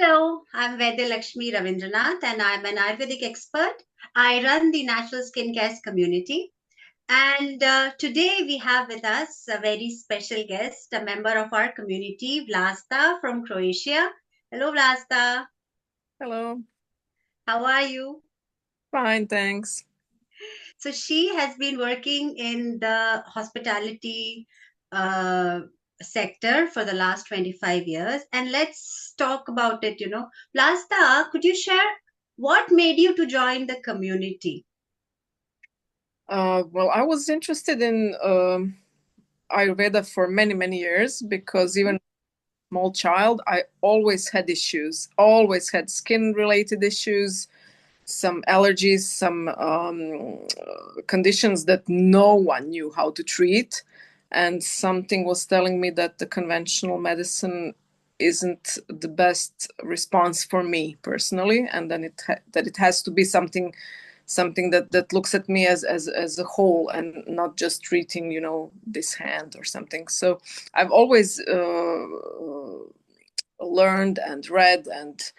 Hello, I'm Vaidya Lakshmi Ravindranath and I'm an Ayurvedic expert. I run the Natural Skincare community. And today we have with us a very special guest, a member of our community, Vlasta from Croatia. Hello, Vlasta. Hello. How are you? Fine, thanks. So she has been working in the hospitality uh, sector for the last 25 years. And let's talk about it, Vlasta, could you share what made you to join the community? Well, I was interested in Ayurveda for many, many years because even small child, I always had issues, always had skin-related issues, some allergies, some conditions that no one knew how to treat. And something was telling me that the conventional medicine isn't the best response for me personally, and then that it has to be something that looks at me as a whole and not just treating this hand or something. So I've always learned and read and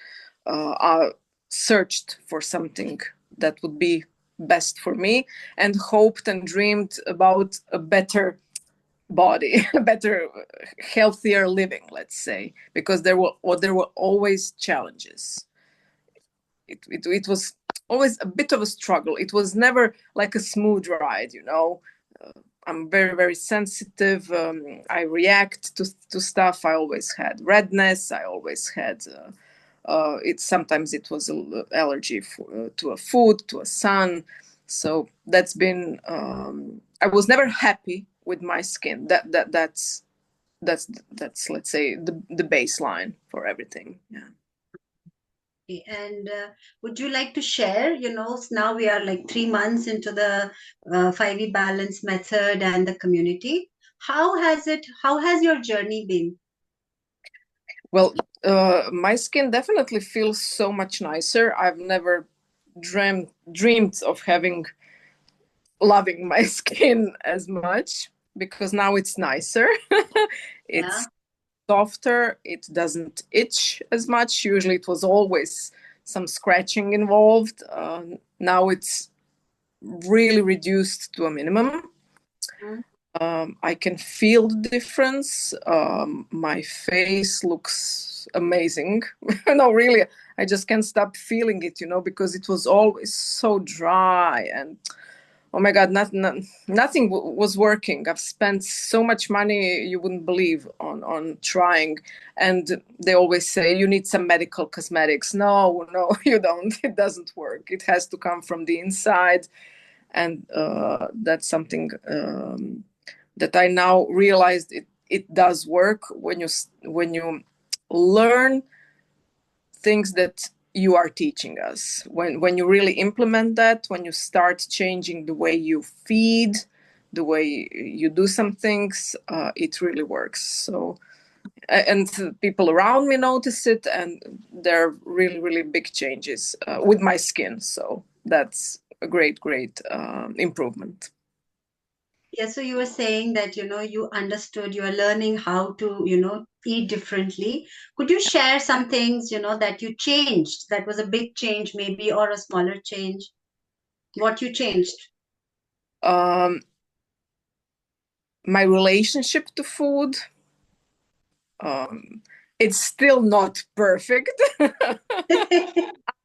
searched for something that would be best for me, and hoped and dreamed about a better body, a better, healthier living, let's say, because there were always challenges. It was always a bit of a struggle. It was never like a smooth ride. I'm very, very sensitive. I react to stuff. I always had redness. I always had sometimes it was an allergy to a food, to a sun. So that's been. I was never happy with my skin. That's let's say the baseline for everything. Yeah. And would you like to share, now we are like 3 months into the 5E balance method and the community. How has your journey been? Well, my skin definitely feels so much nicer. I've never dreamed of loving my skin as much because now it's nicer. Yeah. It's softer. It doesn't itch as much. Usually, it was always some scratching involved. Now it's really reduced to a minimum. Mm. I can feel the difference. My face looks amazing. No, really, I just can't stop feeling it, because it was always so dry and oh my God, nothing was working. I've spent so much money you wouldn't believe on trying, and they always say you need some medical cosmetics. No, no, you don't. It doesn't work. It has to come from the inside, and that's something. That I now realized it does work when you learn things that you are teaching us. When you really implement that, when you start changing the way you feed, the way you do some things, it really works. So and people around me notice it, and there are really, really big changes with my skin. So that's a great improvement. Yeah, so you were saying that, you understood, you are learning how to, eat differently. Could you share some things, that you changed? That was a big change, maybe, or a smaller change? What you changed? Um, my relationship to food, um, it's still not perfect.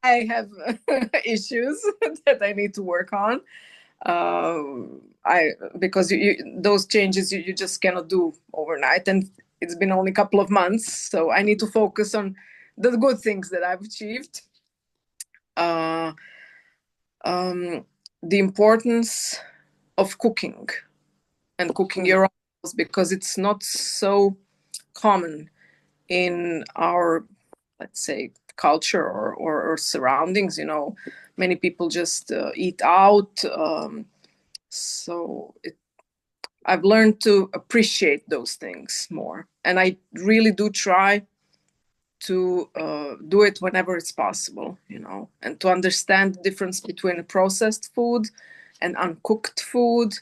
I have issues that I need to work on. I because those changes you just cannot do overnight, and it's been only a couple of months, so I need to focus on the good things that I've achieved. Uh, um, the importance of cooking and cooking your own meals, because it's not so common in our, let's say, culture or surroundings. Many people just eat out. So I've learned to appreciate those things more, and I really do try to do it whenever it's possible, and to understand the difference between processed food and uncooked food.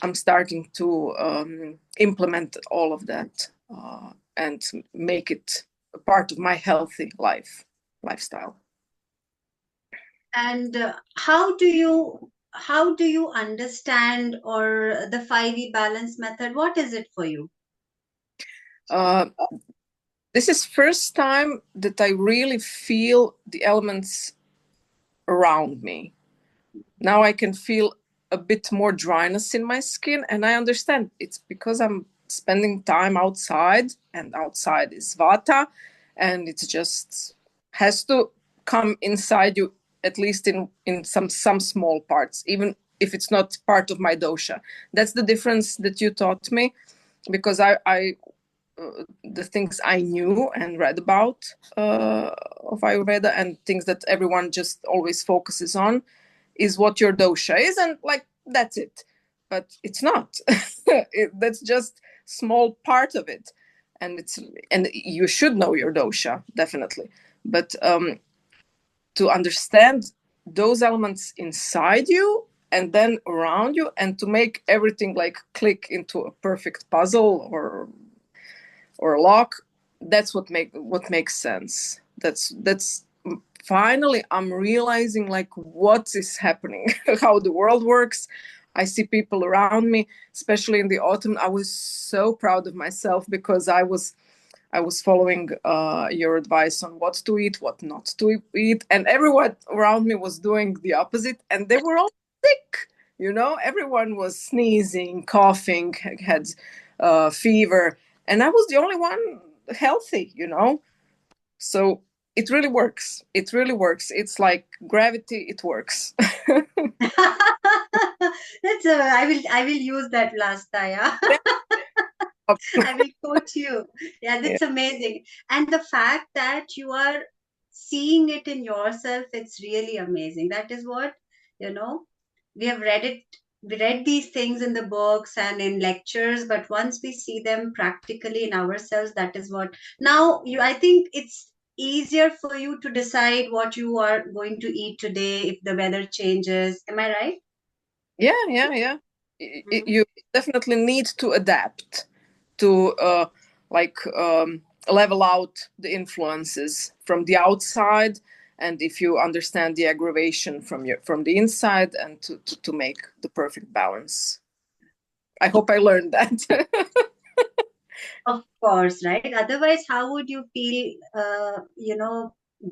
I'm starting to implement all of that and make it a part of my healthy lifestyle. And how do you understand or the 5E balance method? What is it for you? Uh, this is first time that I really feel the elements around me. Now I can feel a bit more dryness in my skin, and I understand it's because I'm spending time outside, and outside is vata, and it just has to come inside you, at least in some small parts, even if it's not part of my dosha. That's the difference that you taught me, because I the things I knew and read about of Ayurveda, and things that everyone just always focuses on is what your dosha is, and like that's it. But it's not. That's just small part of it, and you should know your dosha definitely. But to understand those elements inside you and then around you, and to make everything like click into a perfect puzzle or a lock, that's what makes sense. That's finally I'm realizing like what is happening, how the world works. I see people around me, especially in the autumn. I was so proud of myself because I was following your advice on what to eat, what not to eat, and everyone around me was doing the opposite, and they were all sick. Everyone was sneezing, coughing, had fever, and I was the only one healthy. So it really works. It really works. It's like gravity. It works. I will use that, Vlasta. Yeah. I will quote you. Yeah, Yeah. that's amazing. And the fact that you are seeing it in yourself, it's really amazing. That is what, you know, we have we read these things in the books and in lectures, but once we see them practically in ourselves, that is what. Now, I think it's easier for you to decide what you are going to eat today if the weather changes. Am I right? Yeah. You definitely need to adapt to like level out the influences from the outside, and if you understand the aggravation from the inside, and to make the perfect balance. I hope I learned that. Of course, right? Otherwise, how would you feel,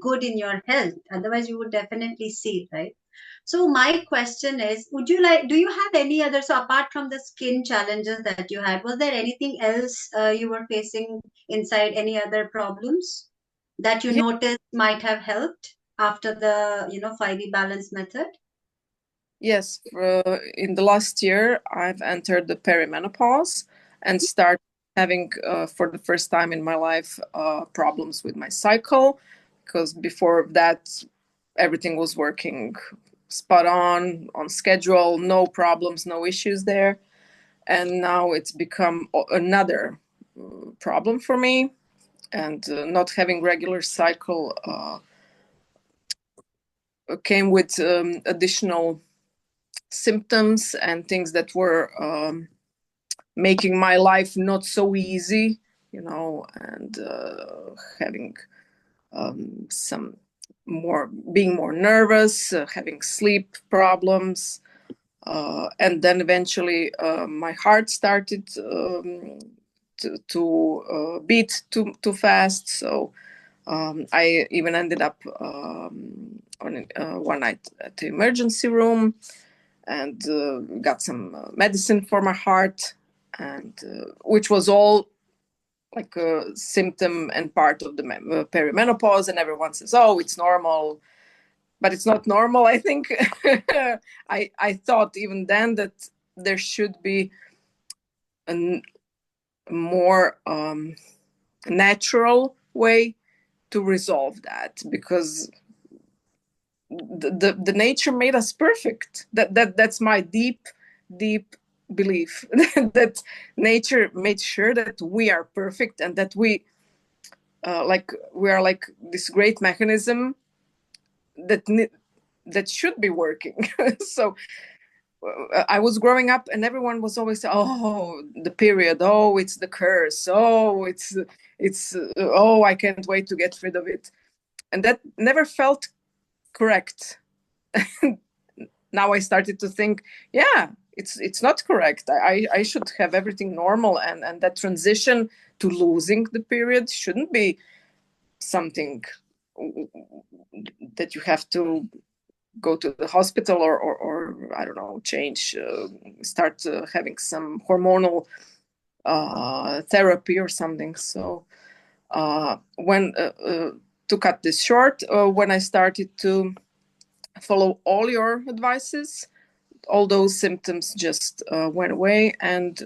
good in your health? Otherwise, you would definitely see, right? So my question is, do you have any other, so apart from the skin challenges that you had, was there anything else you were facing inside, any other problems that you Yeah, noticed might have helped after the, 5E balance method? yes. In the last year, I've entered the perimenopause and started having, for the first time in my life, problems with my cycle. Because before that, everything was working spot on schedule, no problems, no issues there. And now it's become another problem for me. And not having regular cycle came with additional symptoms and things that were making my life not so easy, and having some more, being more nervous, having sleep problems, and then eventually my heart started to beat too fast. So I even ended up one night at the emergency room, and got some medicine for my heart, and which was all like a symptom and part of the perimenopause. And everyone says, "Oh, it's normal," but it's not normal. I think I thought even then that there should be a more natural way to resolve that, because the nature made us perfect. That's my deep belief that nature made sure that we are perfect, and that we are like this great mechanism that that should be working. So I was growing up, and everyone was always, "Oh, the period. Oh, it's the curse. Oh, it's. Oh, I can't wait to get rid of it." And that never felt correct. Now I started to think, yeah, it's not correct. I should have everything normal, and that transition to losing the period shouldn't be something that you have to go to the hospital, or I don't know, change, start having some hormonal therapy or something. So when to cut this short, when I started to follow all your advices, all those symptoms just went away, and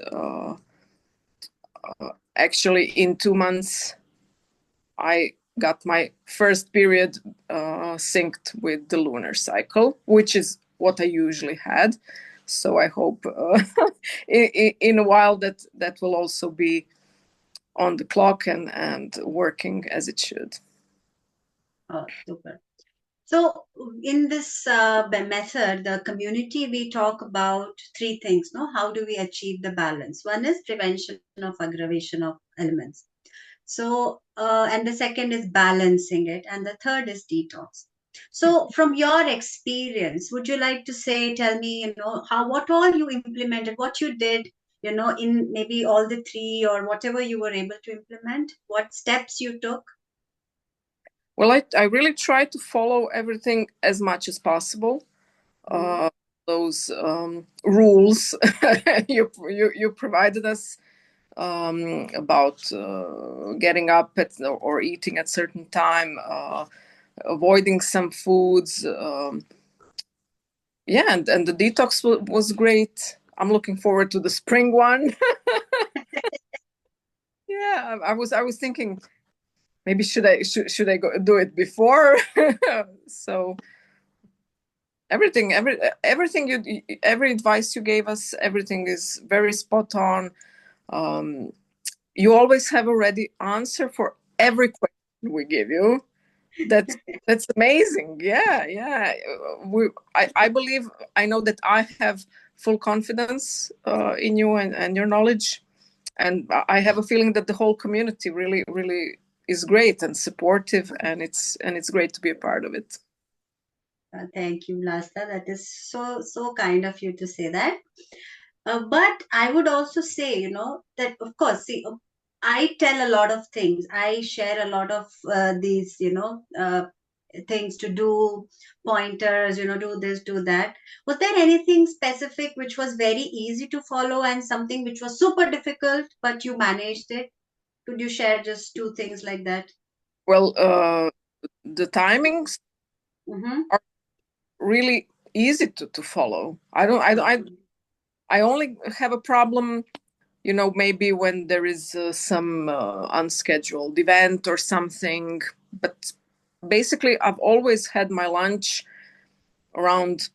actually in 2 months I got my first period synced with the lunar cycle, which is what I usually had. So I hope in a while that will also be on the clock and working as it should. Oh, super. So in this method, the community, we talk about three things, no? How do we achieve the balance? One is prevention of aggravation of elements. So, and the second is balancing it, and the third is detox. So, from your experience, would you like to say, tell me, how what all you implemented, what you did, in maybe all the three or whatever you were able to implement, what steps you took? Well, I really try to follow everything as much as possible. Those rules you provided us about getting up at or eating at certain time, avoiding some foods. Yeah, and the detox was great. I'm looking forward to the spring one. Yeah, I was thinking, maybe should I go do it before? So everything every advice you gave us, everything is very spot on. You always have a ready answer for every question we give you. That's amazing. Yeah. I believe, I know that I have full confidence in you and your knowledge, and I have a feeling that the whole community really is great and supportive, and it's great to be a part of it. Thank you, Vlasta. That is so kind of you to say that. But I would also say, that of course, see, I tell a lot of things. I share a lot of these, things to do, pointers, do this, do that. Was there anything specific which was very easy to follow and something which was super difficult, but you managed it? Could you share just two things like that? Well, the timings Mm-hmm. are really easy to follow. I only have a problem, maybe when there is some unscheduled event or something. But basically, I've always had my lunch around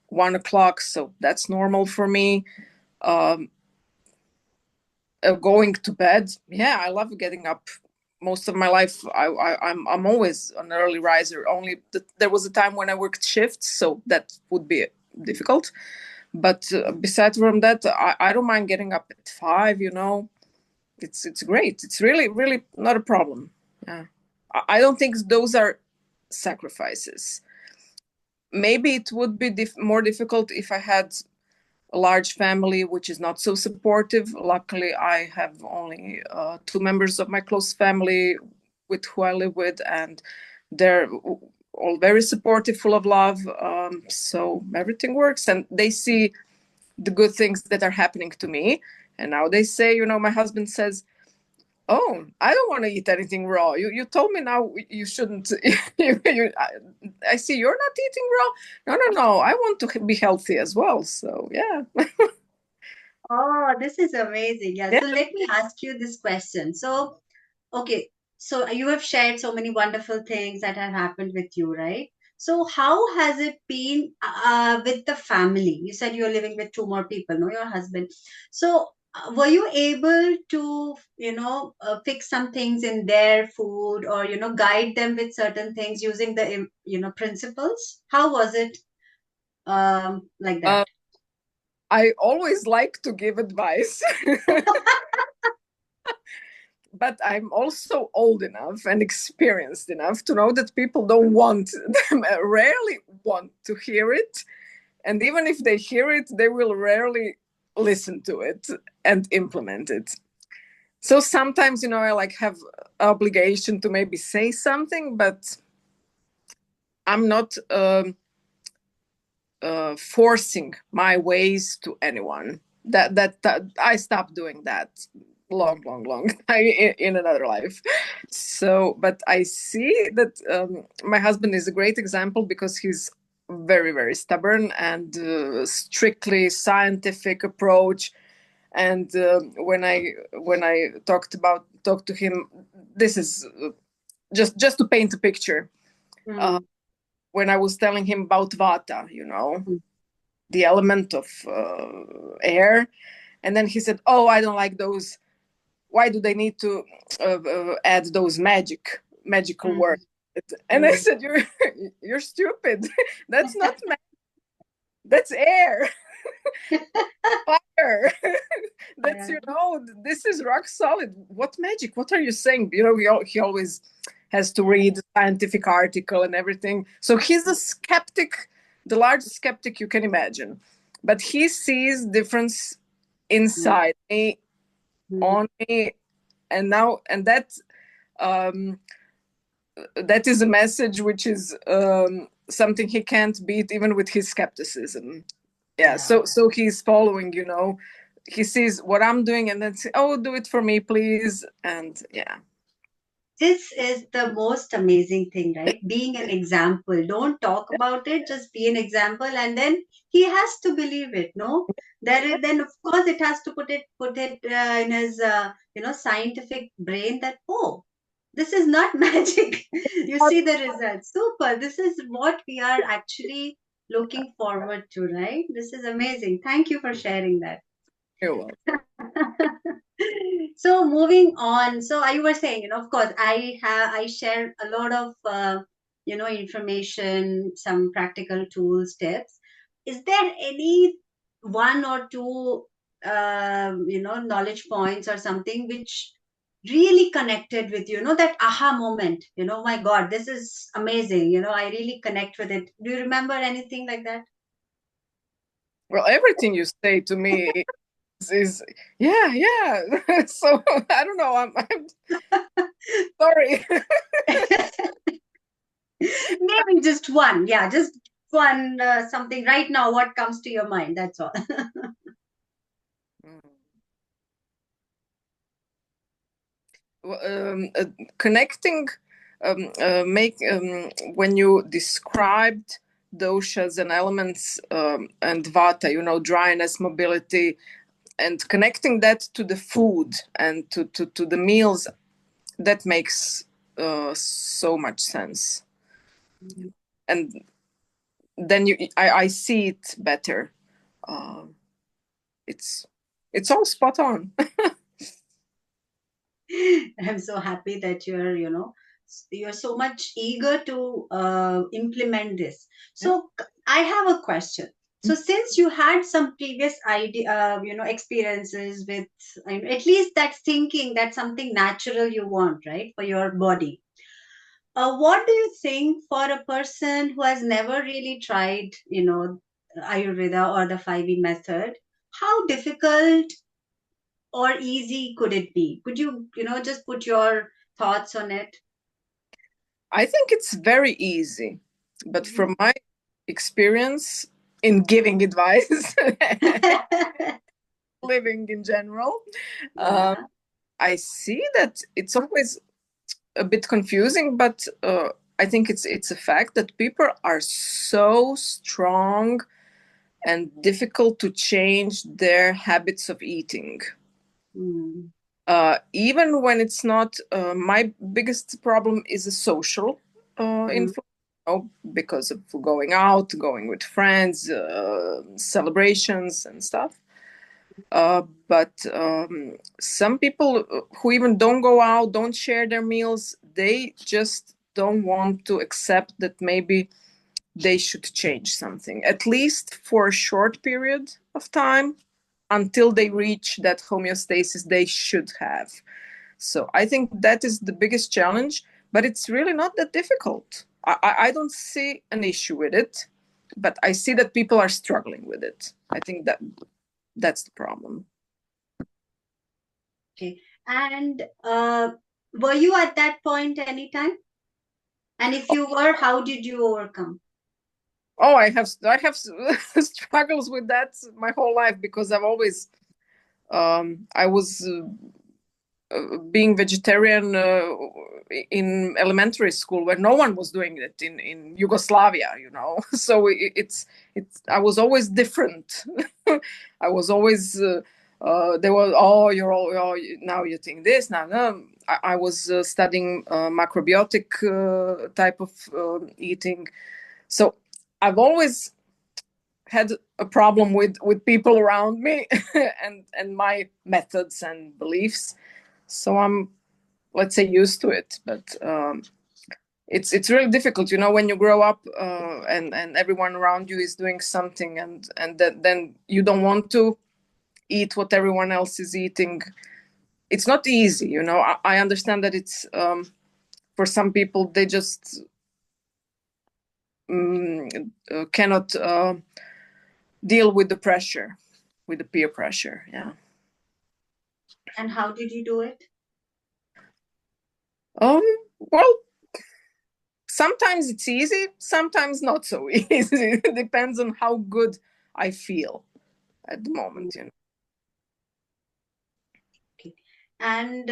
1 o'clock, so that's normal for me. Um, Going to bed, yeah, I love getting up. Most of my life, I'm always an early riser. Only there was a time when I worked shifts, so that would be difficult. But besides from that, I don't mind getting up at 5. It's great. It's really not a problem. Yeah, I don't think those are sacrifices. Maybe it would be more difficult if I had a large family which is not so supportive. Luckily, I have only 2 members of my close family with who I live with, and they're all very supportive, full of love. So everything works, and they see the good things that are happening to me. And now they say, my husband says, "Oh, I don't want to eat anything raw. You told me now you shouldn't." I see you're not eating raw. No. I want to be healthy as well. So yeah, Oh, this is amazing. Yeah. yeah. So let me ask you this question. So, okay, so you have shared so many wonderful things that have happened with you, right? So how has it been with the family? You said you're living with two more people, no, your husband. So were you able to, fix some things in their food or, guide them with certain things using the, principles? How was it like Uh, that? I always like to give advice. But I'm also old enough and experienced enough to know that people don't want them, rarely want to hear it. And even if they hear it, they will rarely listen to it and implement it. So sometimes, I like have obligation to maybe say something, but I'm not forcing my ways to anyone. That I stopped doing that long in another life. So, but I see that my husband is a great example because he's very stubborn and strictly scientific approach. And when I talked to him, this is just to paint a picture. Mm, When I was telling him about Vata, mm, the element of air, and then he said, "Oh, I don't like those. Why do they need to add those magical mm, words?" And I mm. said, "You're stupid. That's not that's air, fire. That's Yeah. this is rock solid. What magic? What are you saying?" He always has to read the scientific article and everything. So he's a skeptic, the largest skeptic you can imagine. But he sees difference Mm, inside me, mm. on me, and um, that is a message which is something he can't beat even with his skepticism. Yeah, Yeah. so he's following, he sees what I'm doing and then say, "Oh, do it for me, please." And yeah. This is the most amazing thing, right? Being an example. Don't talk about it, just be an example, and then he has to believe it. No, then of course it has to put it in his scientific brain that, oh, this is not magic. You see the results. Super. This is what we are actually looking forward to, right? This is amazing. Thank you for sharing that. You're welcome. So moving on, so I were saying, of course, I share a lot of information, some practical tools, tips. Is there any one or two knowledge points or something which really connected with you, that aha moment, my God, this is amazing, I really connect with it. Do you remember anything like that? Well, everything you say to me is yeah. So I don't know. I'm sorry. Maybe just one. Yeah, just one, something right now. What comes to your mind? That's all. Connecting, make when you described doshas and elements, and vata, dryness, mobility, and connecting that to the food and to the meals, that makes so much sense. And then I see it better. uh, it's it's all spot on. I'm so happy that you're so much eager to implement this. So I have a question. So since you had some previous idea, experiences with, at least that's thinking that's something natural you want, right, for your body. What do you think for a person who has never really tried, Ayurveda or the 5E method? How difficult or easy could it be? Could you, just put your thoughts on it? I think it's very easy, but Mhm. from my experience in giving advice, living in general, um, Yeah. I see that it's always a bit confusing, but I think it's a fact that people are so strong and difficult to change their habits of eating. Mm. Even when it's not, my biggest problem is a social Mm. influence, because of going out, going with friends, celebrations and stuff. But some people who even don't go out, don't share their meals, they just don't want to accept that maybe they should change something, at least for a short period of time, until they reach that homeostasis they should have. So I think that is the biggest challenge, but it's really not that difficult. I don't see an issue with it, but I see that people are struggling with it. I think that's the problem. Okay. And were you at that point anytime? And if you were, how did you overcome? Oh, I have struggles with that my whole life, because I've always I was being vegetarian in elementary school, where no one was doing it in Yugoslavia, you know. So it's I was always different. I was always they were, oh, you're all, oh, now you think this, now no. I was studying macrobiotic type of eating, so I've always had a problem with people around me and my methods and beliefs. So I'm, let's say, used to it. But it's really difficult, you know, when you grow up and everyone around you is doing something, and then you don't want to eat what everyone else is eating. It's not easy, you know. I understand that it's for some people, they just cannot deal with the pressure, with the peer pressure. Yeah. And how did you do it? Well, sometimes it's easy, sometimes not so easy. It depends on how good I feel at the moment, you know. Okay. And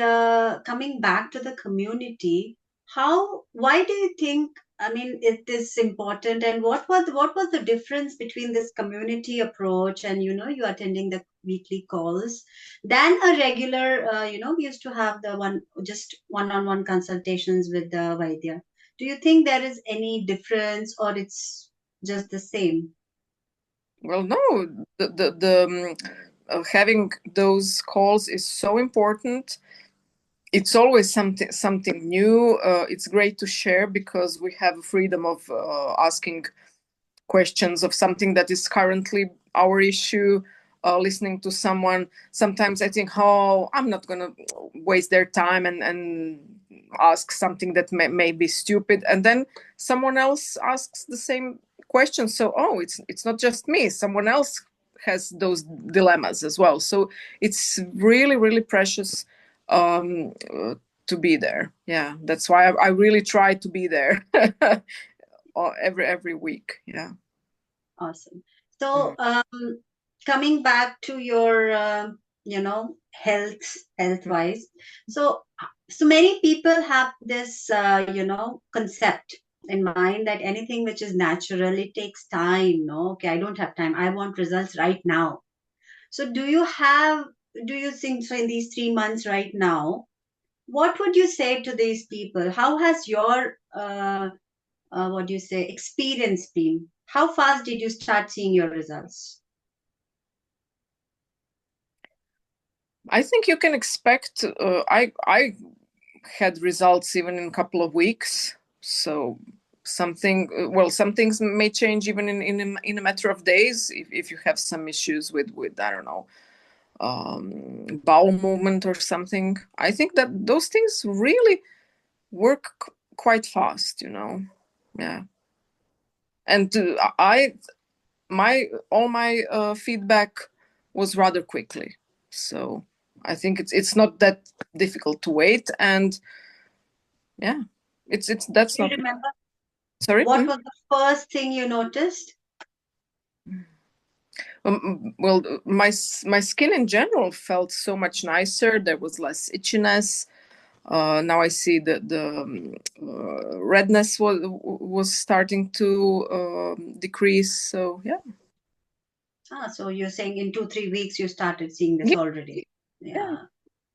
coming back to the community, why do you think, I mean, it is important, and what was the difference between this community approach and, you know, you attending the weekly calls than a regular, we used to have the just one-on-one consultations with the Vaidya. Do you think there is any difference, or it's just the same? Well, no, having those calls is so important. It's always something new. It's great to share, because we have freedom of asking questions of something that is currently our issue. Listening to someone, sometimes I think, oh, I'm not going to waste their time and ask something that may be stupid, and then someone else asks the same question. So, oh, it's not just me, someone else has those dilemmas as well. So it's really, really precious to be there. Yeah, that's why I really try to be there every week. Yeah. Awesome. So, coming back to your, health wise. So many people have this, concept in mind that anything which is natural, it takes time. No, okay, I don't have time. I want results right now. So, do you think so in these 3 months right now? What would you say to these people? How has your what do you say, experience been? How fast did you start seeing your results? I think you can expect. I had results even in a couple of weeks. So some things may change even in a matter of days, if you have some issues with I don't know, bowel movement or something. I think that those things really work quite fast, you know. Yeah. And I my all my feedback was rather quickly, so I think it's not that difficult to wait. And yeah, it's that's Do you not. remember Sorry. what was the first thing you noticed? Well, my skin in general felt so much nicer. There was less itchiness. Now I see the redness was starting to decrease. So yeah. So you're saying in 2-3 weeks you started seeing this Yeah. already. Yeah.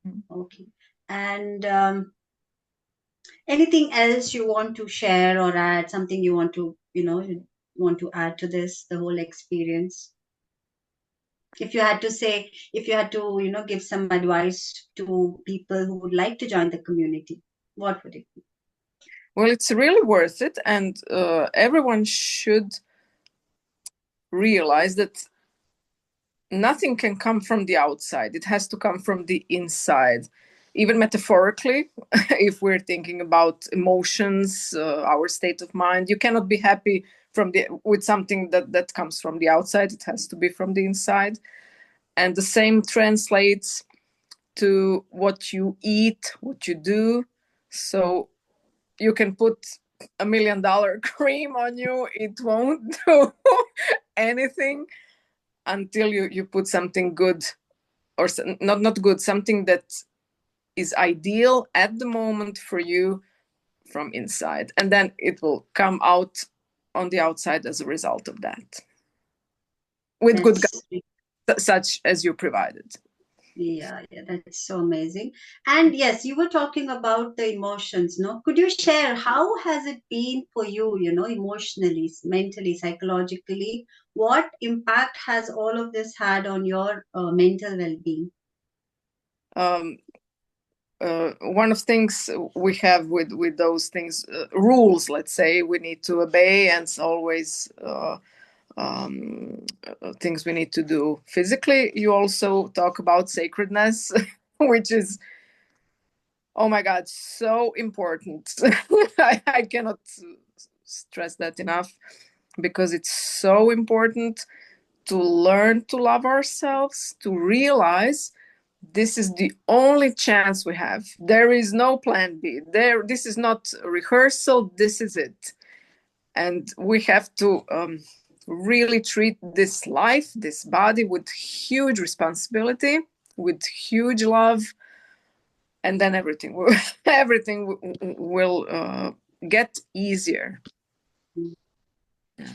Yeah. Okay. And anything else you want to share or add? Something you want to, you want to add to this, the whole experience? If you had to, give some advice to people who would like to join the community, what would it be? Well, it's really worth it, and everyone should realize that nothing can come from the outside. It has to come from the inside. Even metaphorically, if we're thinking about emotions, our state of mind, you cannot be happy with something that comes from the outside. It has to be from the inside. And the same translates to what you eat, what you do. So you can put $1 million cream on you, it won't do anything until you put something good, or not good, something that is ideal at the moment for you from inside, and then it will come out on the outside as a result of that, with good That's such as you provided. Yeah, yeah, that's so amazing. And yes, you were talking about the emotions, no? Could you share how has it been for you, emotionally, mentally, psychologically? What impact has all of this had on your mental well-being? um, One of things we have with those things, rules, let's say, we need to obey, and it's always things we need to do physically. You also talk about sacredness, which is, oh my God, so important. I cannot stress that enough, because it's so important to learn to love ourselves, to realize this is the only chance we have. There is no plan B. This is not a rehearsal. This is it. And we have to really treat this life, this body, with huge responsibility, with huge love, and then everything will, everything will get easier.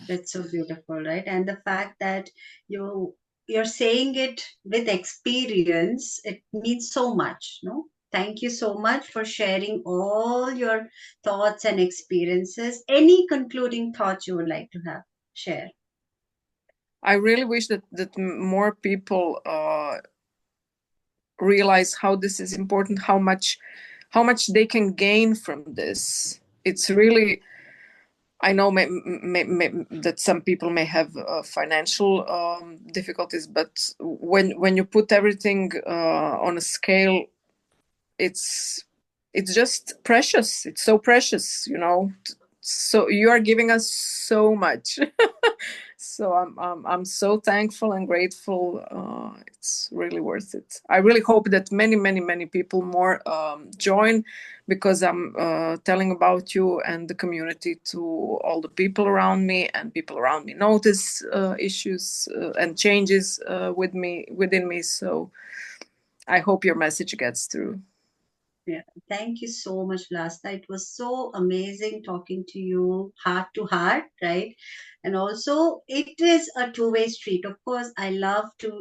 That's so beautiful, right? And the fact that you're saying it with experience, it means so much, no? Thank you so much for sharing all your thoughts and experiences. Any concluding thoughts you would like to have share? I really wish that more people realize how this is important, how much they can gain from this. It's really, I know that some people may have financial difficulties, but when you put everything on a scale, it's it's just precious. It's so precious, So you are giving us so much. So I'm so thankful and grateful. It's really worth it. I really hope that many people more join, because I'm telling about you and the community to all the people around me, and people around me notice issues and changes within me. So I hope your message gets through. Yeah, thank you so much, Vlasta. It was so amazing talking to you heart to heart, right? And also, it is a two-way street. Of course, I love to,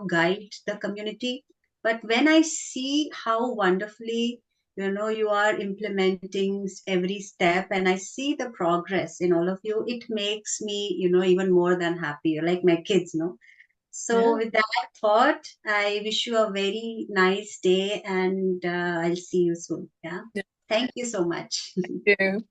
guide the community. But when I see how wonderfully, you are implementing every step, and I see the progress in all of you, it makes me, even more than happy. You're like my kids, no? So, Yeah. with that thought, I wish you a very nice day, and I'll see you soon. Yeah. Yeah. Thank you so much. Thank you.